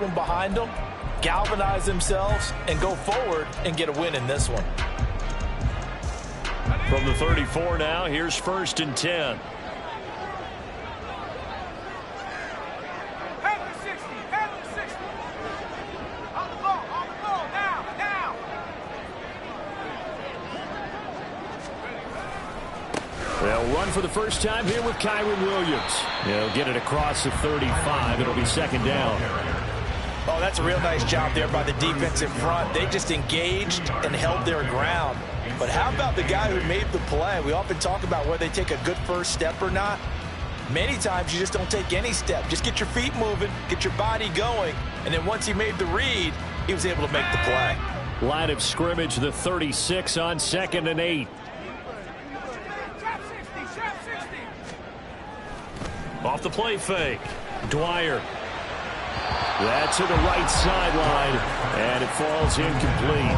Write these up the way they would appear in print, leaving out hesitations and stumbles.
one behind them, galvanize themselves, and go forward and get a win in this one. From the 34 now, here's 1st and 10. They'll run for the first time here with Kyren Williams. They'll get it across the 35. It'll be 2nd down. Oh, that's a real nice job there by the defensive front. They just engaged and held their ground. But how about the guy who made the play? We often talk about whether they take a good first step or not. Many times you just don't take any step. Just get your feet moving, get your body going, and then once he made the read, he was able to make the play. Line of scrimmage, the 36 on 2nd and 8. Off the play fake. Dwyer. That's to the right sideline, and it falls incomplete.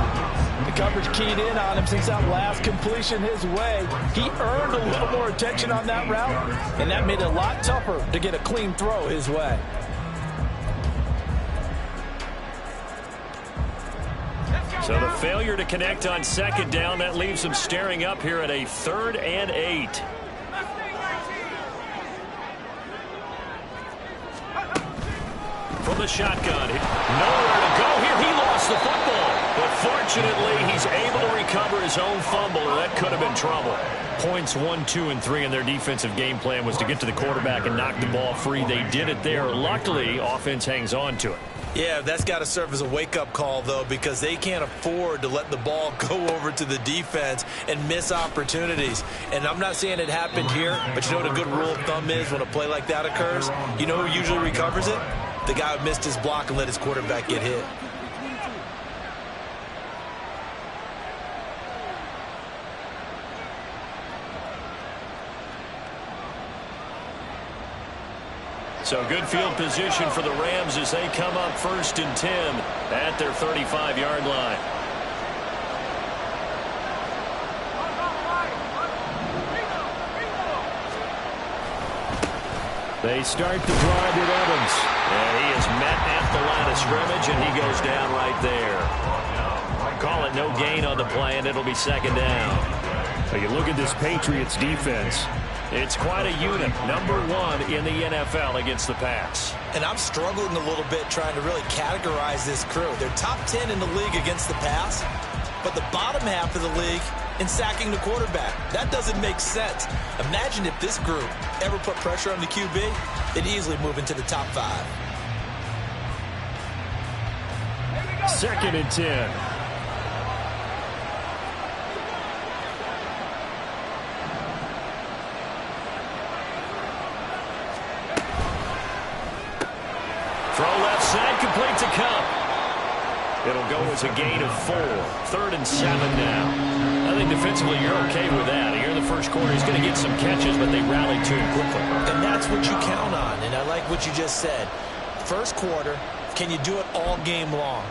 The coverage keyed in on him since that last completion his way. He earned a little more attention on that route, and that made it a lot tougher to get a clean throw his way. So the failure to connect on 2nd down, that leaves him staring up here at a 3rd and 8. From the shotgun. Nowhere to go here. He lost the football. But fortunately, he's able to recover his own fumble, or that could have been trouble. Points 1, 2, and 3 in their defensive game plan was to get to the quarterback and knock the ball free. They did it there. Luckily, offense hangs on to it. Yeah, that's got to serve as a wake-up call, though, because they can't afford to let the ball go over to the defense and miss opportunities. And I'm not saying it happened here, but you know what a good rule of thumb is when a play like that occurs? You know who usually recovers it? The guy who missed his block and let his quarterback get hit. So good field position for the Rams as they come up 1st and 10 at their 35-yard line. They start the drive with Evans. And he is met at the line of scrimmage, and he goes down right there. Call it no gain on the play, and it'll be 2nd down. So you look at this Patriots defense. It's quite a unit. #1 in the NFL against the pass. And I'm struggling a little bit trying to really categorize this crew. They're top 10 in the league against the pass, but the bottom half of the league in sacking the quarterback. That doesn't make sense. Imagine if this group ever put pressure on the QB, they'd easily move into the top 5. 2nd and 10. Throw left side, complete to Kupp. It'll go as a gain of 4. 3rd and 7 now. I think defensively you're okay with that. Here in the first quarter, he's going to get some catches, but they rallied to him quickly. And that's what you count on, and I like what you just said. First quarter, can you do it all game long?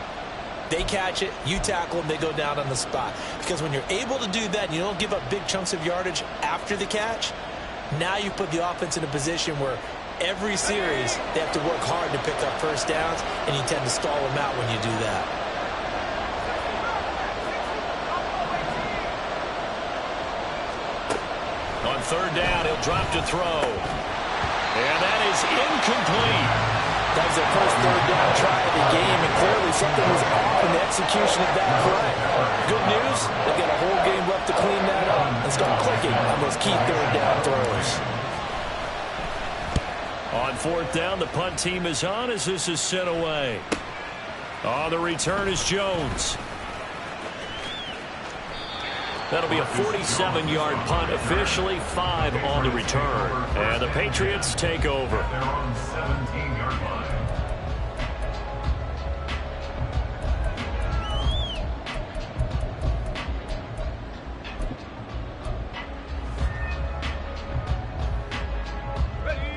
They catch it, you tackle them, they go down on the spot. Because when you're able to do that, and you don't give up big chunks of yardage after the catch, now you put the offense in a position where every series they have to work hard to pick up first downs, and you tend to stall them out when you do that. On 3rd down, he'll drop to throw. And that is incomplete. That was their first 3rd down try of the game, and clearly something was off in the execution of that play. Good news, they've got a whole game left to clean that up and start clicking on those key 3rd down throws. On 4th down, the punt team is on as this is sent away. On the return is Jones. That'll be a 47-yard punt, officially 5 on the return. And the Patriots take over.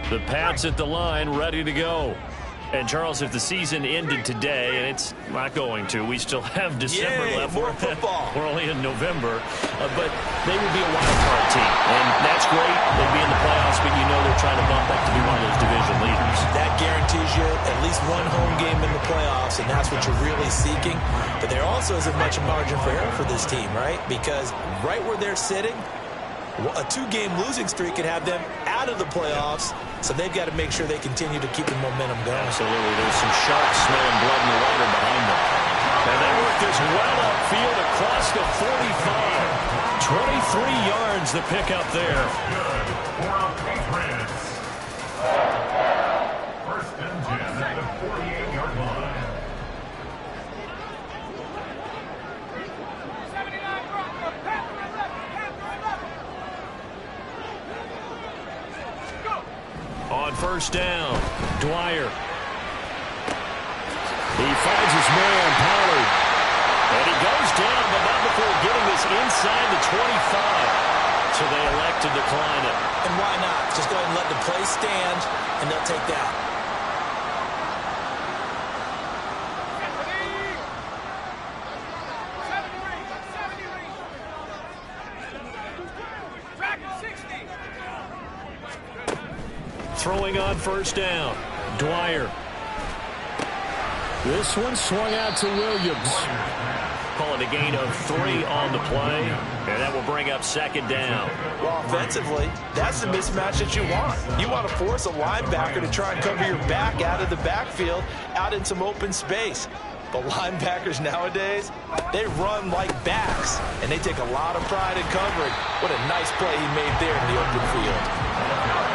The Pats at the line, ready to go. And, Charles, if the season ended today, and it's not going to, we still have December left. More football. We're only in November. But they would be a wild card team. And that's great. They'd be in the playoffs, but you know they're trying to bump up to be one of those division leaders. That guarantees you at least one home game in the playoffs, and that's what you're really seeking. But there also isn't much margin for error for this team, right? Because right where they're sitting, a 2-game losing streak could have them out of the playoffs, so they've got to make sure they continue to keep the momentum going. Absolutely. There's some sharks smelling blood in the water behind them. And they work this well upfield across the 45. 23 yards to pick up there. First and 10 at the 48-yard line. On first down, Dwyer. He finds his man, Pollard. And he goes down, but not before getting this inside the 25. So they elect to decline it. And why not? Just go ahead and let the play stand, and they'll take that. Throwing on first down, Dwyer. This one swung out to Williams. Call it a gain of 3 on the play, and that will bring up second down. Well, offensively, that's the mismatch that you want. You want to force a linebacker to try and cover your back out of the backfield, out in some open space. But linebackers nowadays, they run like backs, and they take a lot of pride in covering. What a nice play he made there in the open field.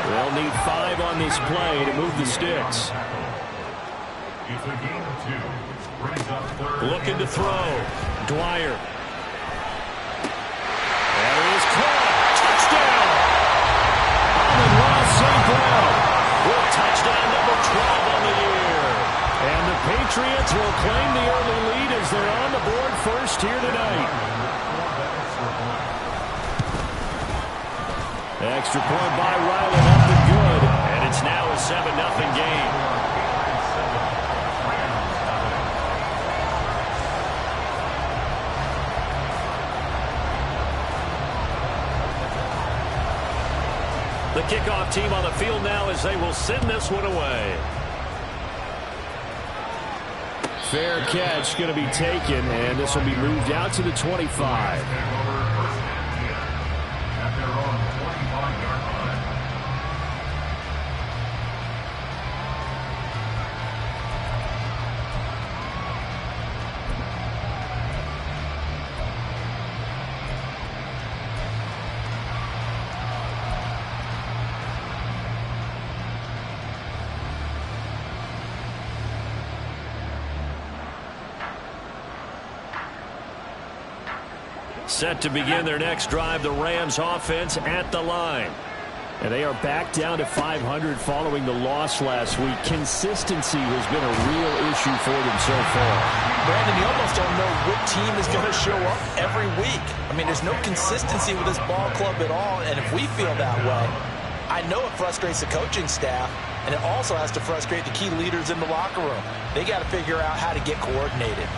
They'll need 5 on this play to move the sticks. It's a gain of 2. Brings up third. Looking to throw. Dwyer. And it is caught. Touchdown! Amon-Ra St. Brown with touchdown number 12 on the year. And the Patriots will claim the early lead as they're on the board first here tonight. Extra point by Ryland up and good. And it's now a 7-0 game. The kickoff team on the field now as they will send this one away. Fair catch going to be taken, and this will be moved out to the 25. Set to begin their next drive, the Rams offense at the line. And they are back down to 500 following the loss last week. Consistency has been a real issue for them so far. Brandon, you almost don't know what team is going to show up every week. I mean, there's no consistency with this ball club at all, and if we feel that way, I know it frustrates the coaching staff, and it also has to frustrate the key leaders in the locker room. They got to figure out how to get coordinated.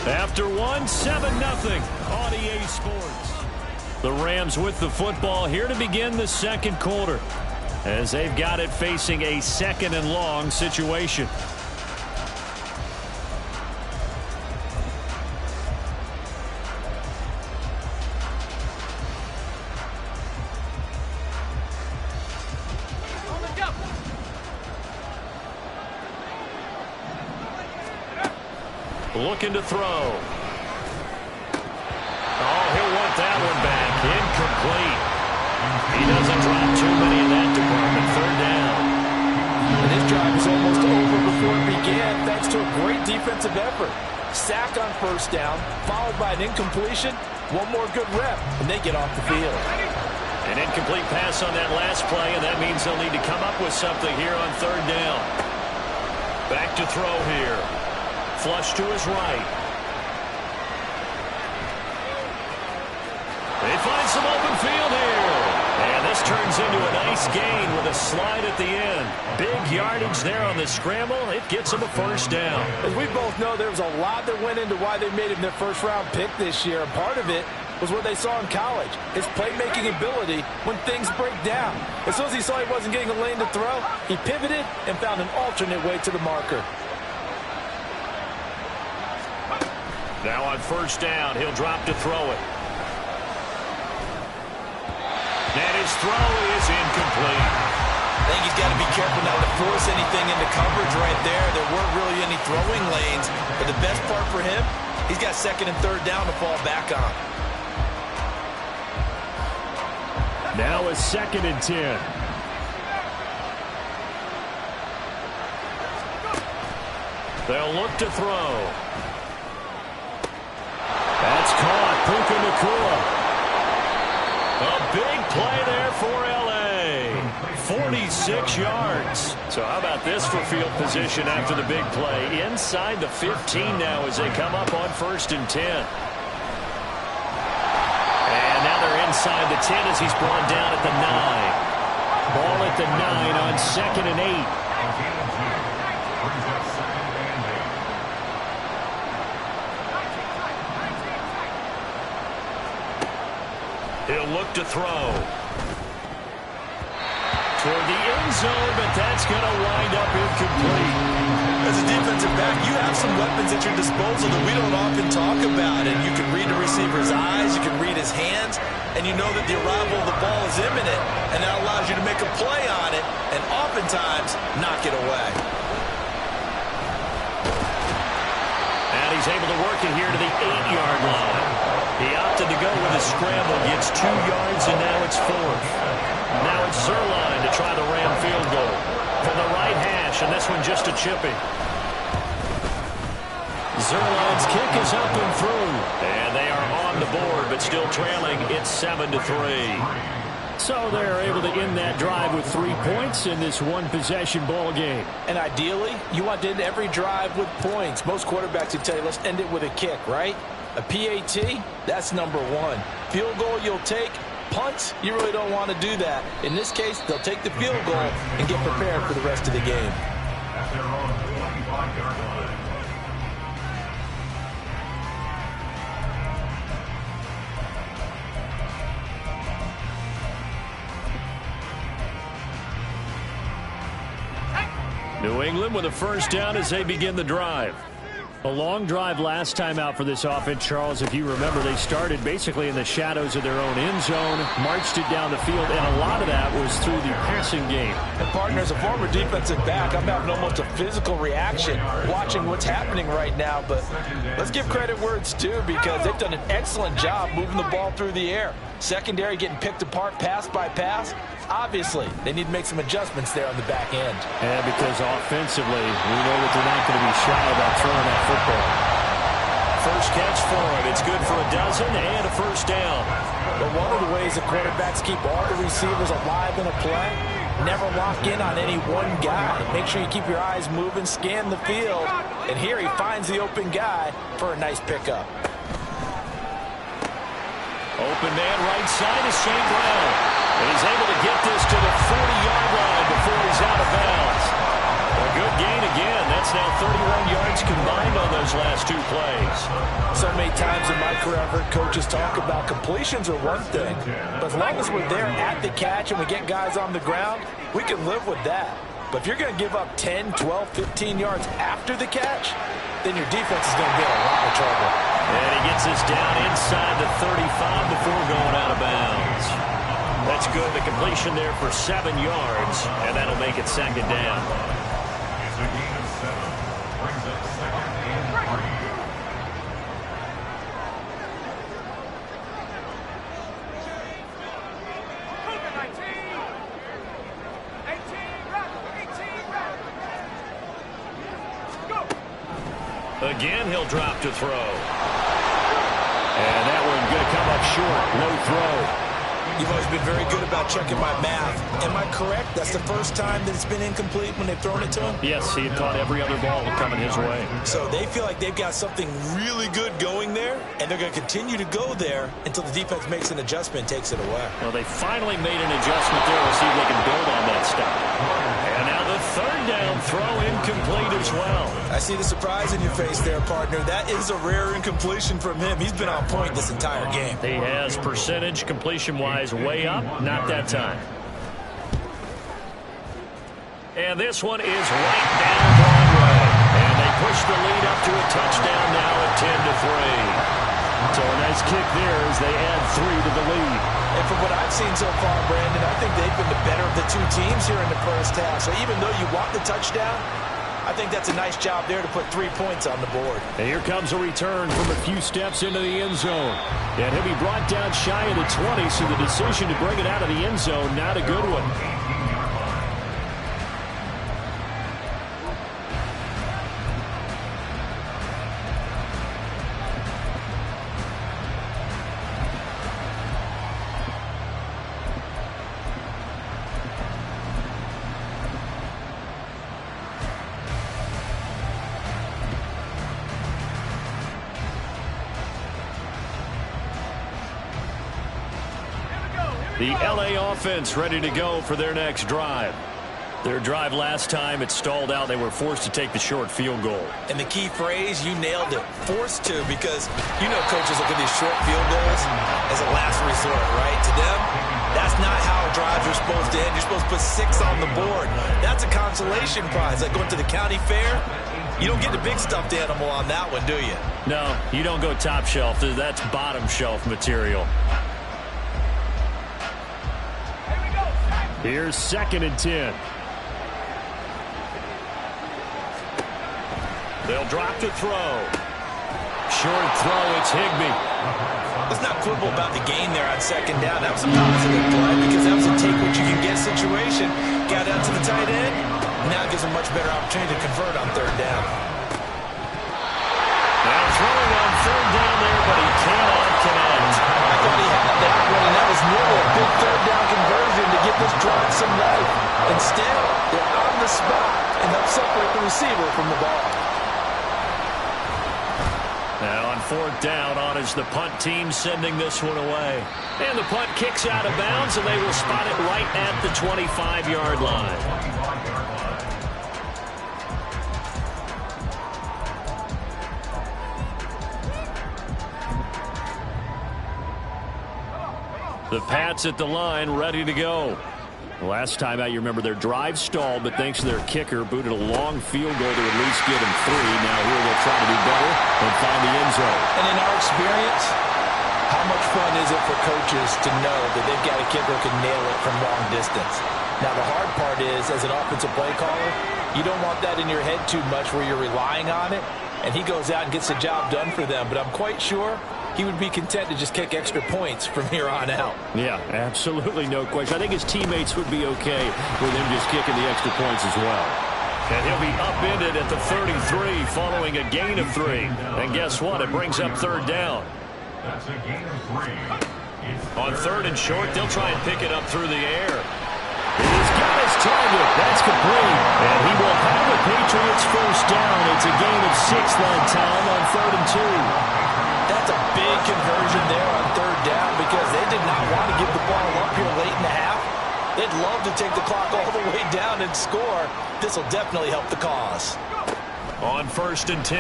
After one, 7-0 on EA Sports. The Rams with the football here to begin the second quarter, as they've got it facing a 2nd and long situation. Looking to throw. Oh, he'll want that one back. Incomplete. He doesn't drop too many in that department. 3rd down. And this drive is almost over before it began, thanks to a great defensive effort. Sack on first down, followed by an incompletion. One more good rep, and they get off the field. An incomplete pass on that last play, and that means they'll need to come up with something here on 3rd down. Back to throw here. Flush to his right. They find some open field here. And this turns into a nice gain with a slide at the end. Big yardage there on the scramble. It gets them a first down. As we both know, there was a lot that went into why they made him their first-round pick this year. And part of it was what they saw in college, his playmaking ability when things break down. As soon as he saw he wasn't getting a lane to throw, he pivoted and found an alternate way to the marker. Now on first down, he'll drop to throw it. And his throw is incomplete. I think he's got to be careful not to force anything into coverage right there. There weren't really any throwing lanes. But the best part for him, he's got second and third down to fall back on. Now a 2nd and 10. They'll look to throw. That's caught. Puka Nacua. A big play there for L.A. 46 yards. So how about this for field position after the big play? Inside the 15 now as they come up on 1st and 10. And now they're inside the 10 as he's brought down at the 9. Ball at the 9 on 2nd and 8. He'll look to throw. Toward the end zone, but that's going to wind up incomplete. As a defensive back, you have some weapons at your disposal that we don't often talk about. And you can read the receiver's eyes, you can read his hands, and you know that the arrival of the ball is imminent, and that allows you to make a play on it and oftentimes knock it away. And he's able to work it here to the 8-yard line. He opted to go with a scramble, gets 2 yards, and now it's 4th. Now it's Zuerlein to try the Ram field goal. From the right hash, and this one just a chipping. Zuerlein's kick is up and through. And they are on the board, but still trailing. It's 7-3. So they're able to end that drive with 3 points in this one-possession ball game. And ideally, you want to end every drive with points. Most quarterbacks would tell you, let's end it with a kick, right? A PAT, that's number 1. Field goal you'll take. Punts, you really don't want to do that. In this case, they'll take the field goal and get prepared for the rest of the game. At their own 25-yard line. New England with a first down as they begin the drive. A long drive last time out for this offense, Charles. If you remember, they started basically in the shadows of their own end zone, marched it down the field, and a lot of that was through the passing game. And partner, as a former defensive back, I'm having almost a physical reaction watching what's happening right now. But let's give credit where it's due, because they've done an excellent job moving the ball through the air. Secondary getting picked apart pass by pass. Obviously, they need to make some adjustments there on the back end. And because offensively, we know that they're not going to be shy about throwing that football. First catch for him. It's good for a dozen and a first down. But one of the ways the quarterbacks keep all the receivers alive in a play, never lock in on any one guy. Make sure you keep your eyes moving, scan the field. And here he finds the open guy for a nice pickup. Open man right side is St. Brown. And he's able to get this to the 40-yard line before he's out of bounds. A good gain again. That's now 31 yards combined on those last 2 plays. So many times in my career, I've heard coaches talk about completions are one thing. But as long as we're there at the catch and we get guys on the ground, we can live with that. But if you're going to give up 10, 12, 15 yards after the catch, then your defense is going to be in a lot of trouble. And he gets this down inside the 35 before going out of bounds. That's good. The completion there for 7 yards, and that'll make it 2nd down. It's a gain of 7. Brings up 2nd and 3. Again, he'll drop to throw. And that one going to come up short. No throw. You've always been very good about checking my math. Am I correct? That's the first time that it's been incomplete when they've thrown it to him? Yes, he had caught every other ball coming his way. So they feel like they've got something really good going there, and they're going to continue to go there until the defense makes an adjustment and takes it away. Well, they finally made an adjustment there. We'll see if they can build on that stop. And now the third down throw incomplete as well. I see the surprise in your face there, partner. That is a rare incompletion from him. He's been on point this entire game. He has percentage completion-wise way up. Not that time. And this one is right down Broadway. And they push the lead up to a touchdown now at 10-3. So a nice kick there as they add 3 to the lead. And from what I've seen so far, Brandon, I think they've been the better of the two teams here in the first half. So even though you want the touchdown, I think that's a nice job there to put 3 points on the board. And here comes a return from a few steps into the end zone. And he'll be brought down shy of the 20, so the decision to bring it out of the end zone, not a good one. The LA offense ready to go for their next drive. Their drive last time, it stalled out. They were forced to take the short field goal. And the key phrase, you nailed it, forced to, because you know coaches look at these short field goals as a last resort, right? To them, that's not how drives are supposed to end. You're supposed to put 6 on the board. That's a consolation prize. Like going to the county fair, you don't get the big stuffed animal on that one, do you? No, you don't go top shelf. That's bottom shelf material. Here's 2nd and 10. They'll drop to throw. Short throw, it's Higbee. Let's not quibble about the gain there on 2nd down. That was a positive play because that was a take-what-you-can-get situation. Got out to the tight end. Now it gives them much better opportunity to convert on 3rd down. Now throwing on 3rd down there, but he cannot connect. I thought he had that one, and that was nearly a big 3rd down conversion to give this drive some life. Instead, they're on the spot and help separate the receiver from the ball. Now on 4th down, on is the punt team sending this one away. And the punt kicks out of bounds, and they will spot it right at the 25-yard line. The Pats at the line, ready to go. Last time out, you remember their drive stalled, but thanks to their kicker, booted a long field goal to at least get them 3. Now here they'll try to do better and find the end zone. And in our experience, how much fun is it for coaches to know that they've got a kicker who can nail it from long distance? Now, the hard part is, as an offensive play caller, you don't want that in your head too much where you're relying on it, and he goes out and gets the job done for them. But I'm quite sure he would be content to just kick extra points from here on out. Yeah, absolutely no question. I think his teammates would be okay with him just kicking the extra points as well. And he'll be upended at the 33 following a gain of 3. And guess what? It brings up 3rd down. That's a gain of 3. On 3rd and short, they'll try and pick it up through the air. He's got his target. That's complete. And he will have the Patriots first down. It's a gain of 6 that time on 3rd and 2. That's a big conversion there on 3rd down because they did not want to give the ball up here late in the half. They'd love to take the clock all the way down and score. This will definitely help the cause. On 1st and 10,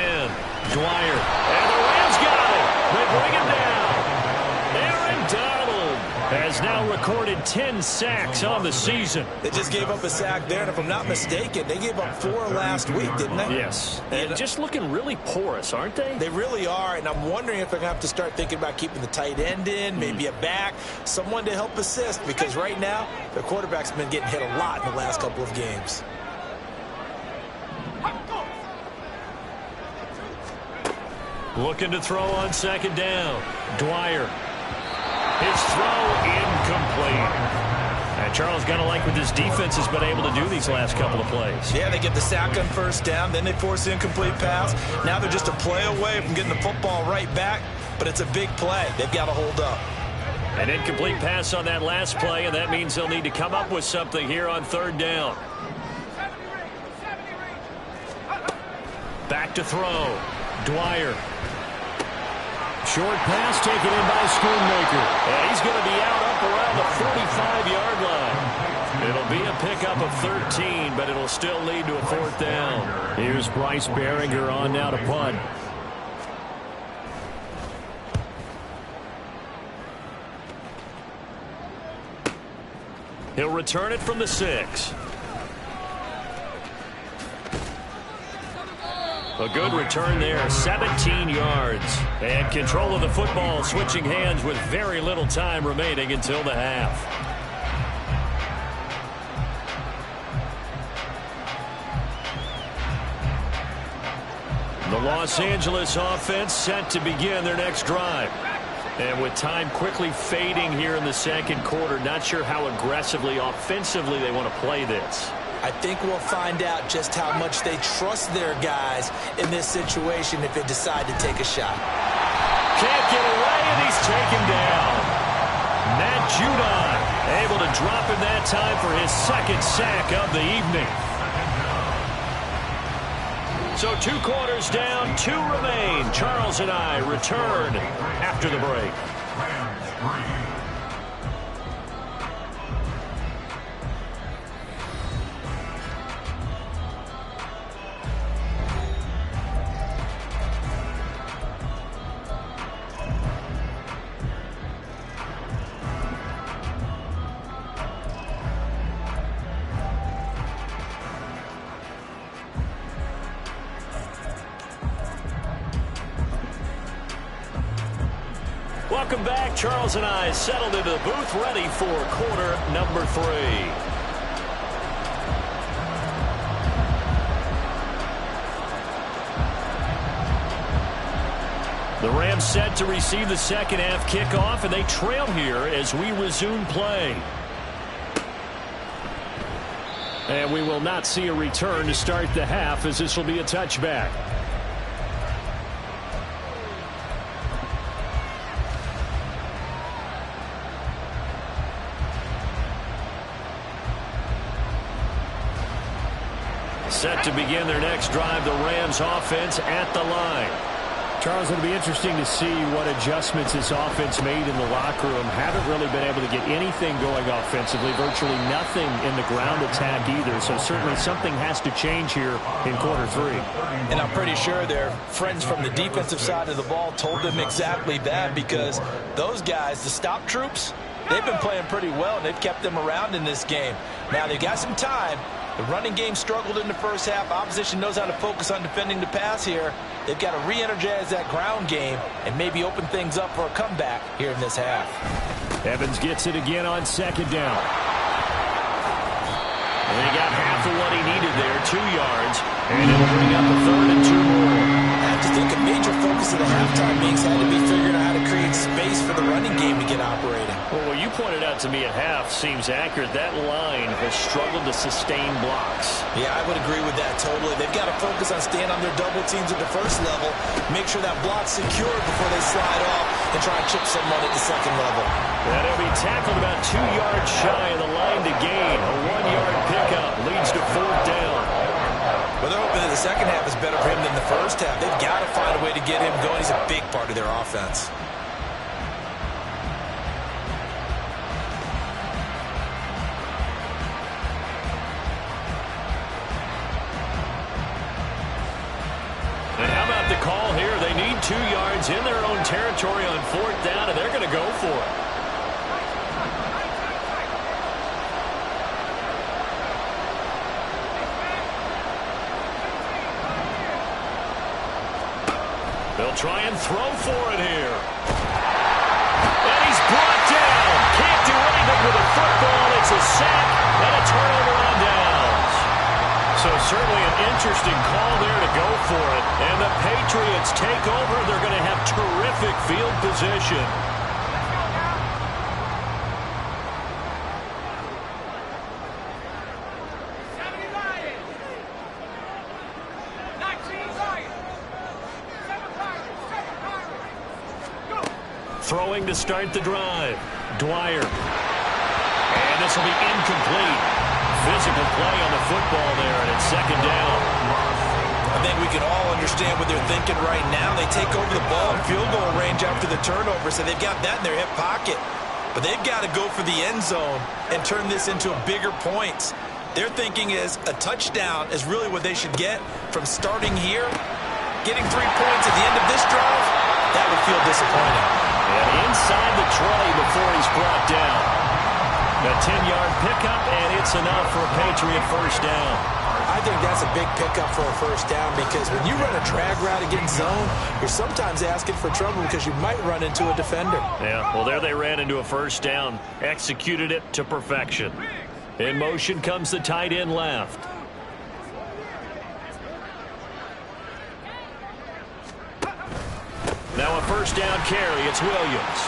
Dwyer. And the Rams got it. They bring it down. Aaron Donald has now recorded 10 sacks on the season. They just gave up a sack there, and if I'm not mistaken, they gave up 4 last week, didn't they? Yes. And just looking really porous, aren't they? They really are, and I'm wondering if they're going to have to start thinking about keeping the tight end in, maybe a back, someone to help assist, because right now, their quarterback's been getting hit a lot in the last couple of games. Looking to throw on 2nd down. Dwyer. His throw incomplete. And Charles got to like what this defense has been able to do these last couple of plays. Yeah, they get the sack on 1st down, then they force the incomplete pass. Now they're just a play away from getting the football right back, but it's a big play. They've got to hold up. An incomplete pass on that last play, and that means they'll need to come up with something here on third down. Back to throw. Dwyer. Short pass taken in by Schoonmaker. And he's going to be out up around the 45-yard line. It'll be a pickup of 13, but it'll still lead to a fourth down. Here's Bryce Baringer on now to punt. He'll return it from the 6. A good return there, 17 yards. And control of the football, switching hands with very little time remaining until the half. The Los Angeles offense set to begin their next drive. And with time quickly fading here in the second quarter, not sure how aggressively, offensively they want to play this. I think we'll find out just how much they trust their guys in this situation if they decide to take a shot. Can't get away, and he's taken down. Matt Judon able to drop him that time for his second sack of the evening. So 2 quarters down, 2 remain. Charles and I return after the break. Welcome back. Charles and I settled into the booth, ready for quarter number 3. The Rams set to receive the second half kickoff, and they trail here as we resume play. And we will not see a return to start the half, as this will be a touchback. Set to begin their next drive, the Rams offense at the line. Charles, it'll be interesting to see what adjustments this offense made in the locker room. Haven't really been able to get anything going offensively, virtually nothing in the ground attack either. So certainly something has to change here in quarter 3. And I'm pretty sure their friends from the defensive side of the ball told them exactly that, because those guys, the stop troops, they've been playing pretty well, and they've kept them around in this game. Now, they've got some time. The running game struggled in the first half. Opposition knows how to focus on defending the pass here. They've got to re-energize that ground game and maybe open things up for a comeback here in this half. Evans gets it again on second down. And he got half of what he needed there, 2 yards. And it'll bring up a 3rd and 2 more. I have to think a major focus of the halftime meetings had to be figuring out how to create space for the running game to get operating. Well, what you pointed out to me at half seems accurate. That line has struggled to sustain blocks. Yeah, I would agree with that totally. They've got to focus on staying on their double teams at the first level, make sure that block's secured before they slide off and try and chip someone at the second level. That'll be tackled about 2 yards shy of the line to gain. A 1-yard pickup leads to 4th down. Well, they're hoping that the second half is better for him than the first half. They've got to find a way to get him going. He's a big part of their offense. And how about the call here? They need 2 yards in their own territory on 4th down, and they're going to go for it. They'll try and throw for it here. And he's brought down. Can't do anything with a football. It's a sack and a turnover on downs. So certainly an interesting call there to go for it. And the Patriots take over. They're going to have terrific field position. Throwing to start the drive. Dwyer. And this will be incomplete. Physical play on the football there, and it's second down. I think we can all understand what they're thinking right now. They take over the ball in field goal range after the turnover, so they've got that in their hip pocket. But they've got to go for the end zone and turn this into bigger points. Their thinking is a touchdown is really what they should get from starting here. Getting 3 points at the end of this drive, that would feel disappointing. And inside the 20 before he's brought down. A 10-yard pickup, and it's enough for a Patriot first down. I think that's a big pickup for a first down because when you run a drag route against zone, you're sometimes asking for trouble because you might run into a defender. Yeah, well, there they ran into a first down. Executed it to perfection. In motion comes the tight end left. Now a first down carry. It's Williams.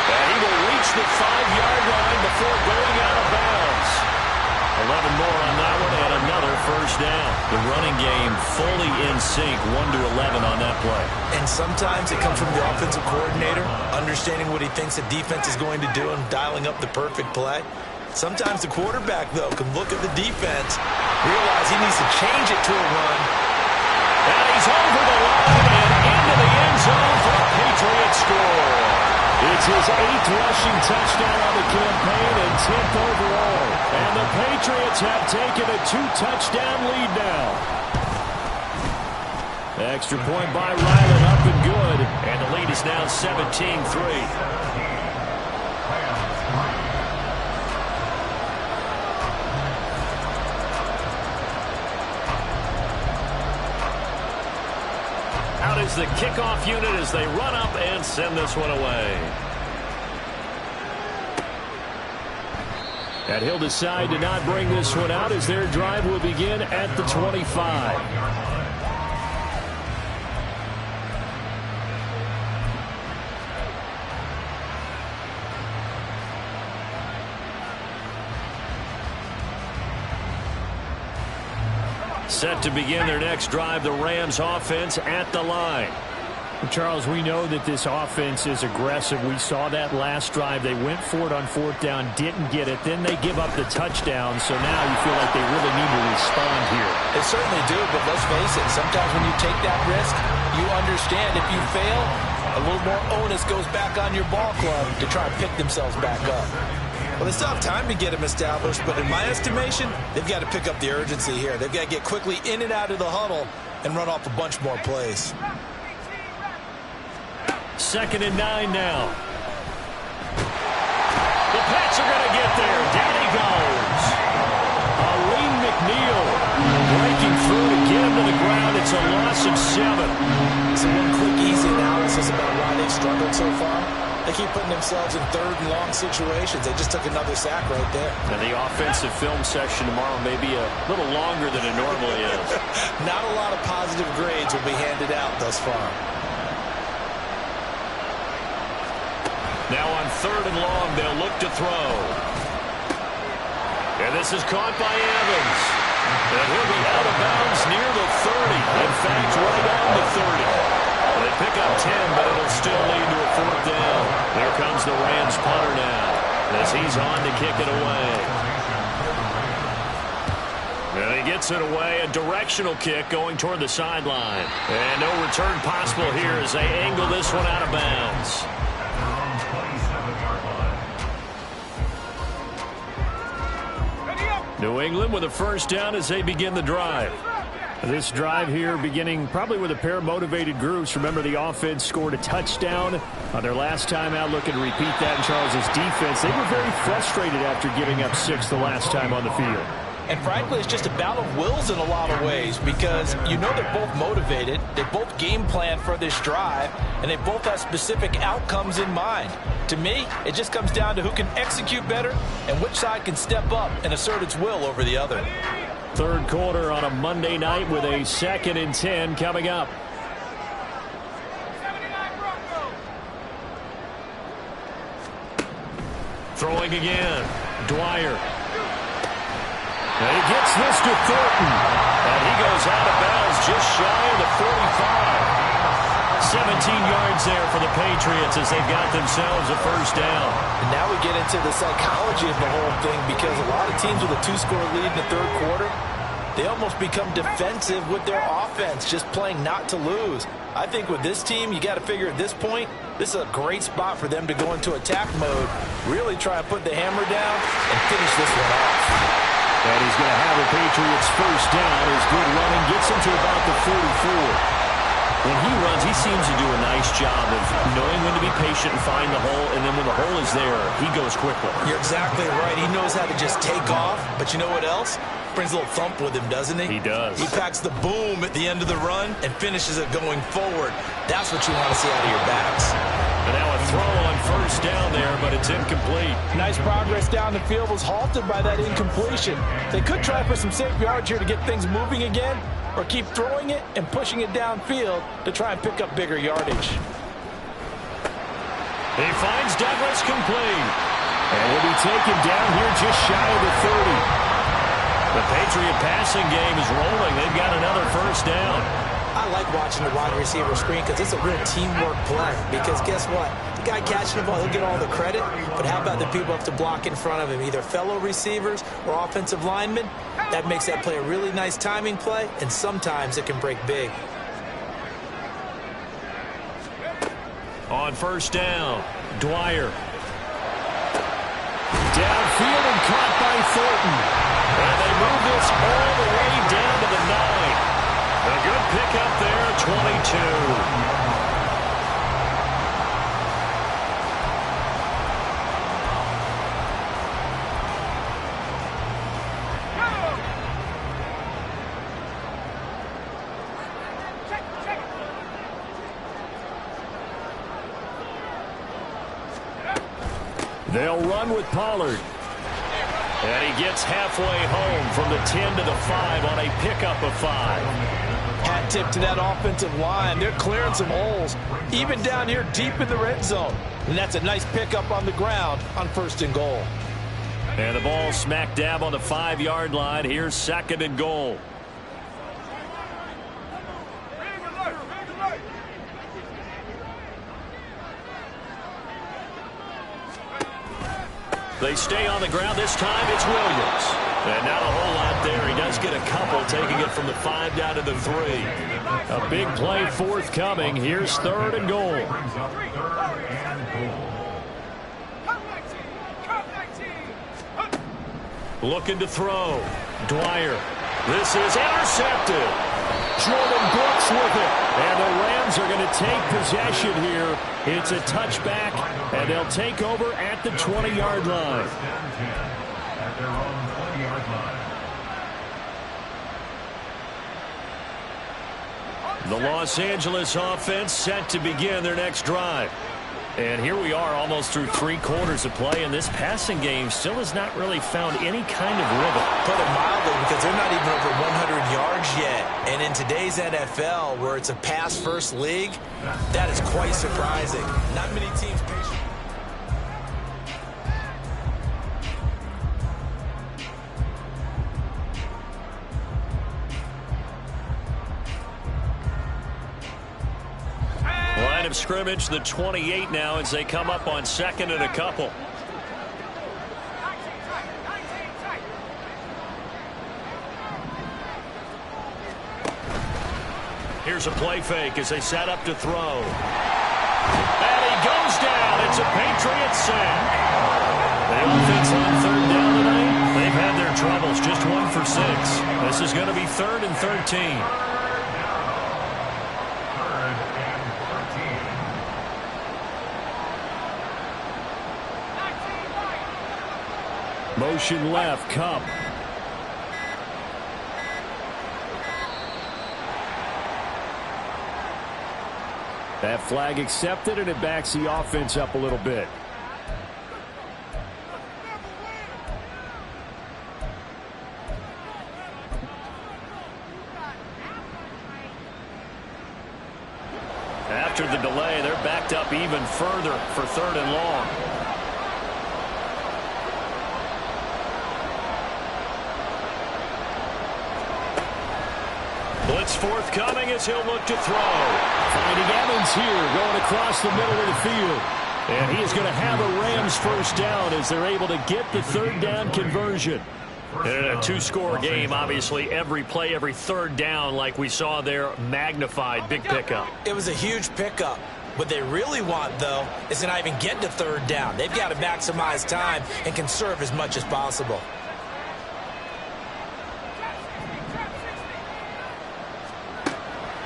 And he will reach the 5-yard line before going out of bounds. 11 more on that one and another first down. The running game fully in sync, 1-11 on that play. And sometimes it comes from the offensive coordinator, understanding what he thinks the defense is going to do and dialing up the perfect play. Sometimes the quarterback, though, can look at the defense, realize he needs to change it to a run. And he's over the line and into the end zone for a Patriot score. It's his 8th rushing touchdown on the campaign and 10th overall. And the Patriots have taken a 2-touchdown lead now. Extra point by Ryland, up and good. And the lead is now 17-3. Out is the kickoff unit as they run up and send this one away. And he'll decide to not bring this one out as their drive will begin at the 25. Set to begin their next drive, the Rams offense at the line. Charles, we know that this offense is aggressive. We saw that last drive. They went for it on 4th down, didn't get it. Then they give up the touchdown, so now you feel like they really need to respond here. They certainly do, but let's face it, sometimes when you take that risk, you understand if you fail, a little more onus goes back on your ball club to try and pick themselves back up. Well, they still have time to get them established, but in my estimation, they've got to pick up the urgency here. They've got to get quickly in and out of the huddle and run off a bunch more plays. 2nd and 9 now. The Pats are going to get there. Down he goes. Alim McNeil breaking through to get him to the ground. It's a loss of 7. So one quick, easy analysis about why they've struggled so far. They keep putting themselves in 3rd and long situations. They just took another sack right there. And the offensive film session tomorrow may be a little longer than it normally is. Not a lot of positive grades will be handed out thus far. Now on 3rd and long, they'll look to throw. And this is caught by Evans. And he'll be out of bounds near the 30. In fact, right on the 30. They pick up 10, but it'll still lead to a 4th down. There comes the Rams punter now as he's on to kick it away. And he gets it away, a directional kick going toward the sideline. And no return possible here as they angle this one out of bounds. New England with a first down as they begin the drive. This drive here beginning probably with a pair of motivated groups. Remember, the offense scored a touchdown on their last time out, looking to repeat that in Charles's defense. They were very frustrated after giving up 6 the last time on the field. And frankly, it's just a battle of wills in a lot of ways because you know they're both motivated, they both game plan for this drive, and they both have specific outcomes in mind. To me, it just comes down to who can execute better and which side can step up and assert its will over the other. 3rd quarter on a Monday night with a 2nd and 10 coming up. Throwing again. Dwyer. And he gets this to Thornton. And he goes out of bounds just shy of the 45. 17 yards there for the Patriots as they've got themselves a first down. And now we get into the psychology of the whole thing, because a lot of teams with a 2-score lead in the third quarter, they almost become defensive with their offense, just playing not to lose. I think with this team, you got to figure at this point, this is a great spot for them to go into attack mode, really try to put the hammer down and finish this one off. And he's going to have the Patriots first down. His good running gets him to about the 44. When he runs, he seems to do a nice job of knowing when to be patient and find the hole, and then when the hole is there, he goes quickly. You're exactly right. He knows how to just take off, but you know what else? Brings a little thump with him, doesn't he? He does. He packs the boom at the end of the run and finishes it going forward. That's what you want to see out of your backs. And now a throw on first down there, but it's incomplete. Nice progress down the field was halted by that incompletion. They could try for some safe yards here to get things moving again, or keep throwing it and pushing it downfield to try and pick up bigger yardage. He finds Douglas complete. And will be taken down here just shy of the 30. The Patriot passing game is rolling. They've got another first down. I like watching the wide receiver screen because it's a real teamwork play. Because guess what? The guy catching the ball, he'll get all the credit. But how about the people have to block in front of him, either fellow receivers or offensive linemen? That makes that play a really nice timing play, and sometimes it can break big. On first down, Dwyer. Downfield and caught by Thornton. And they move this all the way down to the 9. A good pickup there, 22. They'll run with Pollard. And he gets halfway home from the 10 to the 5 on a pickup of 5. Hat tip to that offensive line. They're clearing some holes, even down here deep in the red zone. And that's a nice pickup on the ground on 1st and goal. And the ball smack dab on the 5-yard line. Here's 2nd and goal. They stay on the ground. This time it's Williams. And not a whole lot there. He does get a couple, taking it from the 5 down to the 3. A big play forthcoming. Here's 3rd and goal. Looking to throw. Dwyer. This is intercepted. Jordan Brooks with it. And the Rams are going to take possession here. It's a touchback, and they'll take over at the 20-yard line. At their own 20-yard line. The Los Angeles offense set to begin their next drive. And here we are almost through 3 quarters of play, and this passing game still has not really found any kind of rhythm. Put it mildly, because they're not even over 100 yards yet. And in today's NFL, where it's a pass-first league, that is quite surprising. Not many teams patient. Line of scrimmage, the 28 now, as they come up on 2nd and a couple. Here's a play fake as they set up to throw. And he goes down. It's a Patriot sack. The offense on 3rd down tonight, they've had their troubles. Just 1 for 6. This is going to be 3rd and 13. Motion left, Cup. That flag accepted, and it backs the offense up a little bit. After the delay, they're backed up even further for 3rd and long. Blitz forthcoming as he'll look to throw. Finding Evans here, going across the middle of the field. And he is going to have a Rams first down as they're able to get the third down conversion. And in a two-score game, obviously every play, every third down, like we saw there, magnified. Big pickup. It was a huge pickup. What they really want, though, is to not even get to third down. They've got to maximize time and conserve as much as possible.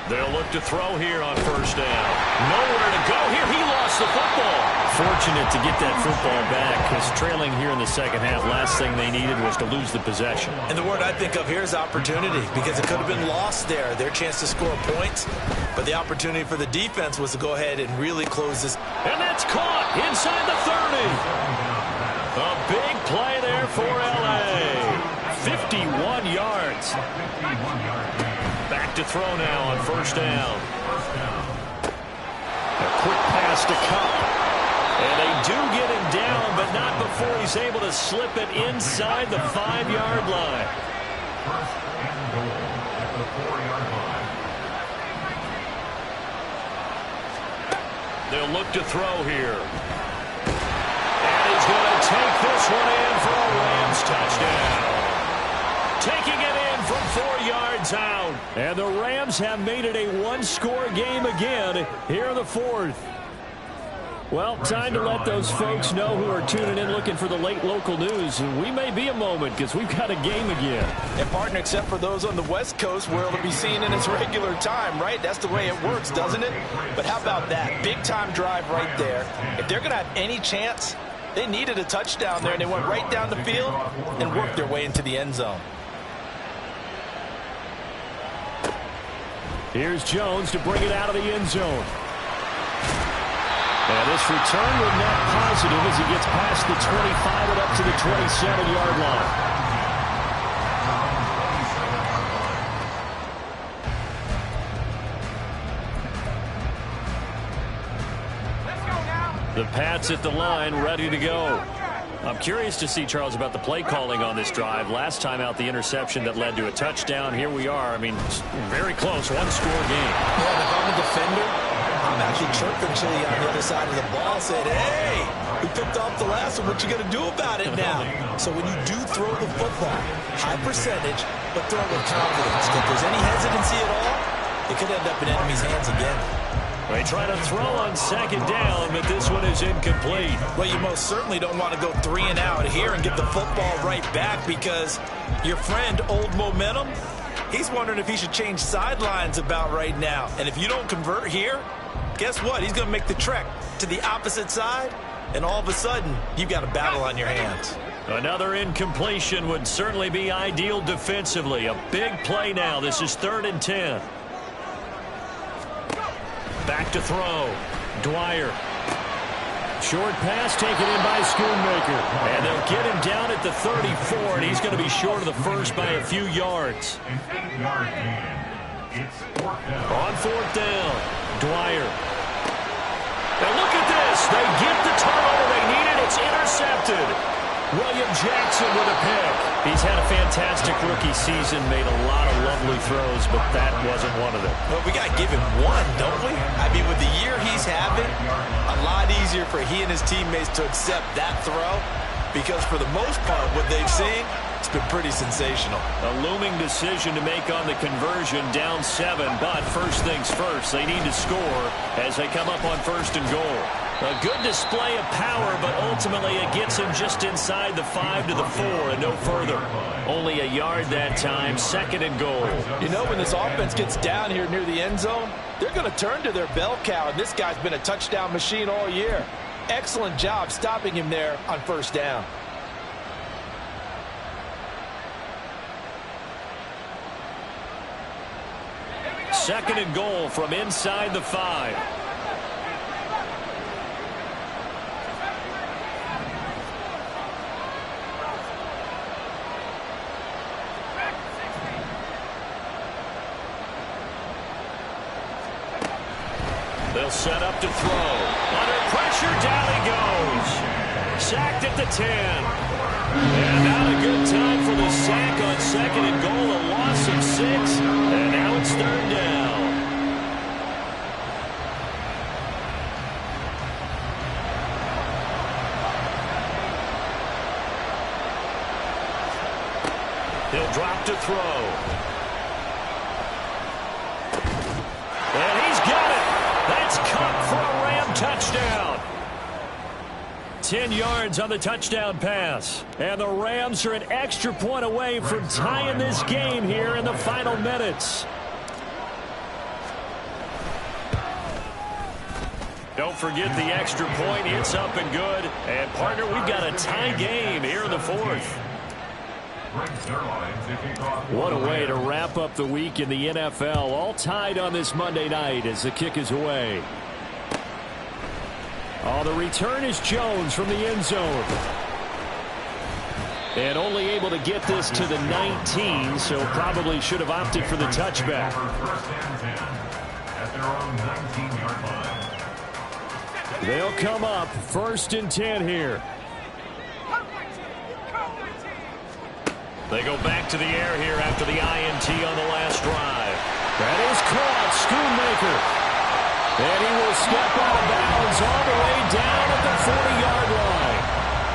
They'll look to throw here on first down. Nowhere to go here. He lost the football. Fortunate to get that football back because trailing here in the second half, last thing they needed was to lose the possession. And the word I think of here is opportunity, because it could have been lost there, their chance to score points. But the opportunity for the defense was to go ahead and really close this. And that's caught inside the 30. A big play there for L.A. 51 yards. Back to throw now on first down. A quick pass to Kupp. And they do get him down, but not before he's able to slip it inside the 5-yard line. First and goal at the 4-yard line. They'll look to throw here. And he's going to take this one in for a Rams touchdown. Taking it in from 4 yards out. And the Rams have made it a one-score game again here in the fourth. Well, time to let those folks know who are tuning in looking for the late local news. We may be a moment because we've got a game again. And, partner, except for those on the West Coast where it'll be seen in its regular time, right? That's the way it works, doesn't it? But how about that? Big-time drive right there. If they're going to have any chance, they needed a touchdown there, and they went right down the field and worked their way into the end zone. Here's Jones to bring it out of the end zone. And this return will net positive as he gets past the 25 and up to the 27-yard line. The Pats at the line, ready to go. I'm curious to see, Charles, about the play calling on this drive. Last time out, the interception that led to a touchdown. Here we are. I mean, very close, one-score game. Yeah, and if I'm a defender, I'm actually chirping Chili on the other side of the ball, saying, hey, we picked off the last one. What you going to do about it now? So when you do throw the football, high percentage, but throw it with confidence. If there's any hesitancy at all, it could end up in enemy's hands again. They try to throw on second down, but this one is incomplete. Well, you most certainly don't want to go 3 and out here and get the football right back, because your friend, Old Momentum, he's wondering if he should change sidelines about right now. And if you don't convert here, guess what? He's going to make the trek to the opposite side, and all of a sudden, you've got a battle on your hands. Another incompletion would certainly be ideal defensively. A big play now. This is 3rd and 10. Back to throw. Dwyer. Short pass taken in by Schoonmaker. And they'll get him down at the 34, and he's going to be short of the first by a few yards. An 8-yard gain. It's 4th down. On 4th down, Dwyer. And look at this. They get the turnover they needed. It's intercepted. William Jackson with a pick. He's had a fantastic rookie season, made a lot of lovely throws, but that wasn't one of them. Well, we got to give him one, don't we? I mean, with the year he's having, a lot easier for he and his teammates to accept that throw, because for the most part, what they've seen, it's been pretty sensational. A looming decision to make on the conversion, down 7, but first things first, they need to score as they come up on 1st and goal. A good display of power, but ultimately it gets him just inside the 5 to the 4 and no further. Only a yard that time, 2nd and goal. You know, when this offense gets down here near the end zone, they're going to turn to their bell cow, and this guy's been a touchdown machine all year. Excellent job stopping him there on 1st down. Second and goal from inside the 5. They'll set up to throw. Under pressure, down he goes. sacked at the 10. And not a good time for the sack on 2nd and goal, a loss of 6. And now it's 3rd down. He'll drop to throw. And he's got it. That's caught for a Ram touchdown. 10 yards on the touchdown pass. And the Rams are an extra point away from tying this game here in the final minutes. Don't forget the extra point. It's up and good. And, partner, we've got a tie game here in the 4th. What a way to wrap up the week in the NFL. All tied on this Monday night as the kick is away. Oh, the return is Jones from the end zone. And only able to get this to the 19, so probably should have opted for the touchback. They'll come up 1st and 10 here. They go back to the air here after the INT on the last drive. That is caught. Schoonmaker. And he will step out of bounds all the way down at the 40-yard line.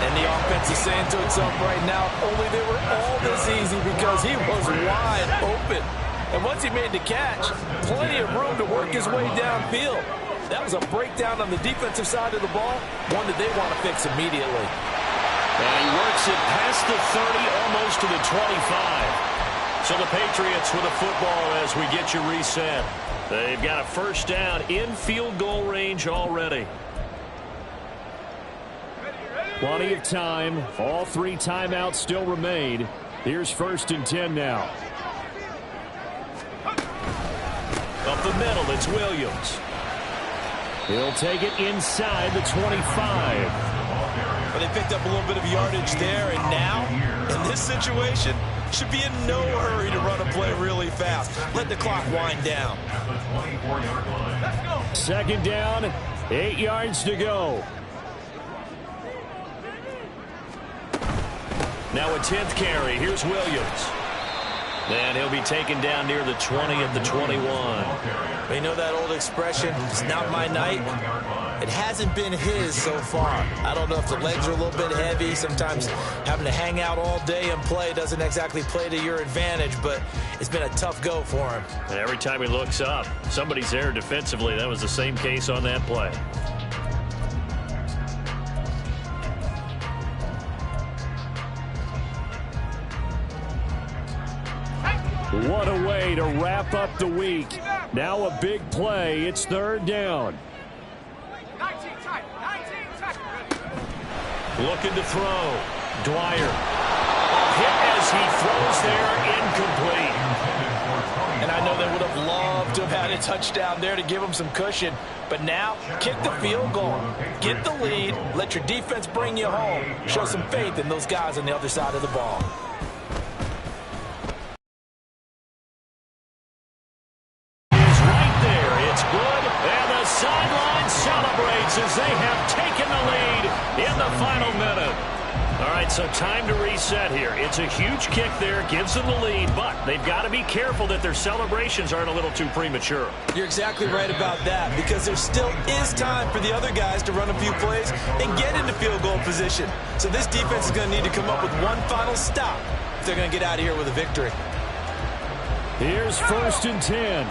And the offense is saying to itself right now, only they were all this easy because he was wide open. And once he made the catch, plenty of room to work his way downfield. That was a breakdown on the defensive side of the ball, one that they want to fix immediately. And he works it past the 30, almost to the 25. So the Patriots with a football as we get you reset. They've got a 1st down in field goal range already. Plenty of time. All 3 timeouts still remain. Here's 1st and 10 now. Up the middle, it's Williams. He'll take it inside the 25. Well, they picked up a little bit of yardage there, and now, in this situation, should be in no hurry to run a play really fast. Let the clock wind down. 2nd down, 8 yards to go. Now a 10th carry. Here's Williams. And he'll be taken down near the 20 at the 21. You know that old expression, it's not my night? It hasn't been his so far. I don't know if the legs are a little bit heavy. Sometimes having to hang out all day and play doesn't exactly play to your advantage, but it's been a tough go for him. And every time he looks up, somebody's there defensively. That was the same case on that play. What a way to wrap up the week. Now a big play. It's 3rd down. Looking to throw. Dwyer. Hit as he throws there, incomplete. And I know they would have loved to have had a touchdown there to give them some cushion. But now, kick the field goal. Get the lead. Let your defense bring you home. Show some faith in those guys on the other side of the ball. As they have taken the lead in the final minute. All right, so time to reset here. It's a huge kick there, gives them the lead, but they've got to be careful that their celebrations aren't a little too premature. You're exactly right about that, because there still is time for the other guys to run a few plays and get into field goal position. So this defense is going to need to come up with one final stop if they're going to get out of here with a victory. Here's 1st and 10.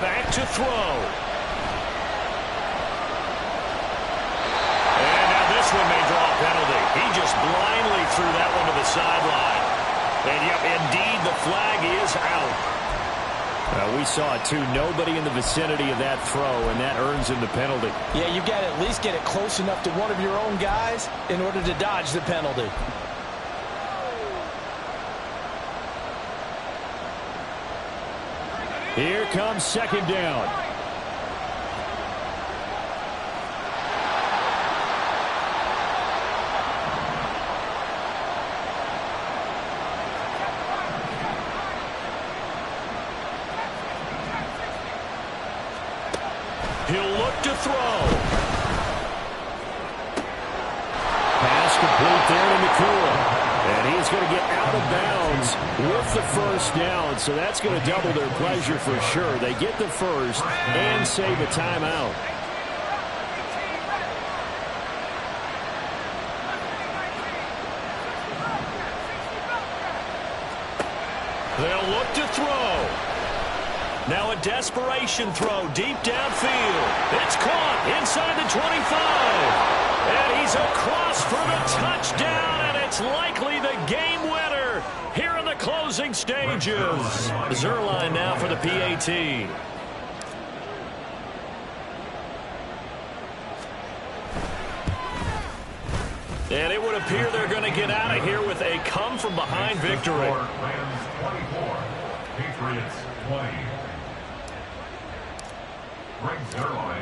Back to throw. And now this one may draw a penalty. He just blindly threw that one to the sideline. And yep, indeed, the flag is out. We saw it, too. Nobody in the vicinity of that throw, and that earns him the penalty. Yeah, you got to at least get it close enough to one of your own guys in order to dodge the penalty. Here comes 2nd down. He'll look to throw. Pass complete there to McCool. And he's going to get out of bounds with the first down. So that's going to double their pleasure for sure. They get the first and save a timeout. They'll look to throw. Now a desperation throw deep downfield. It's caught inside the 25. And he's across for the touchdown, and it's likely the game winner here in the closing stages. Zuerlein now for the PAT. And it would appear they're going to get out of here with a come-from-behind victory. Rams 24, Patriots 20.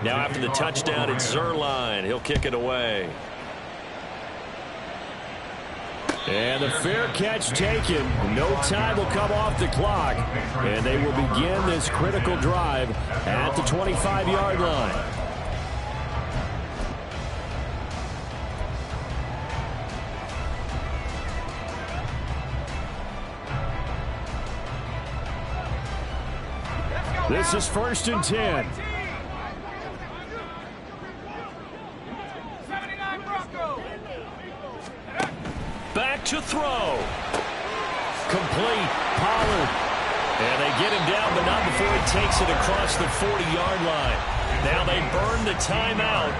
Now after the touchdown, it's Zuerlein. He'll kick it away. And the fair catch taken. No time will come off the clock. And they will begin this critical drive at the 25-yard line. This is 1st and 10. Back to throw. Complete. Pollard. And they get him down, but not before he takes it across the 40-yard line. Now they burn the timeout.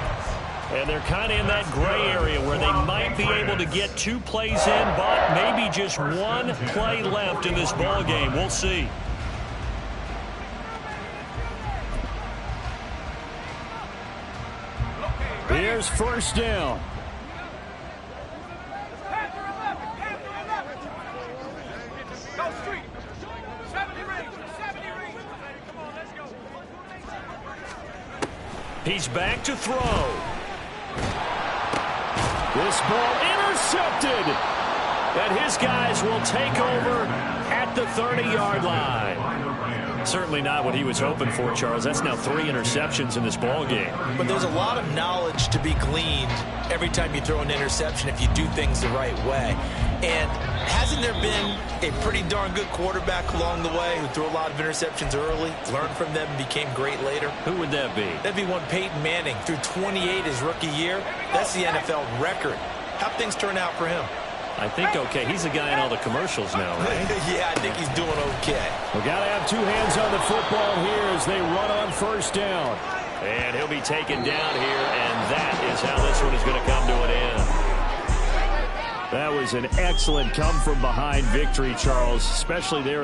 And they're kind of in that gray area where they might be able to get 2 plays in, but maybe just 1 play left in this ball game. We'll see. Here's 1st down. He's back to throw. This ball intercepted. And his guys will take over at the 30-yard line. Certainly not what he was hoping for, Charles. That's now 3 interceptions in this ball game. But there's a lot of knowledge to be gleaned every time you throw an interception if you do things the right way. And hasn't there been a pretty darn good quarterback along the way who threw a lot of interceptions early, learned from them, and became great later? Who would that be? That'd be one Peyton Manning. Threw 28 his rookie year. That's the NFL record. How'd things turn out for him? I think okay. He's the guy in all the commercials now, right? Yeah, I think he's doing okay. We've got to have 2 hands on the football here as they run on 1st down. And he'll be taken down here, and that is how this one is going to come to an end. That was an excellent come-from-behind victory, Charles, especially there.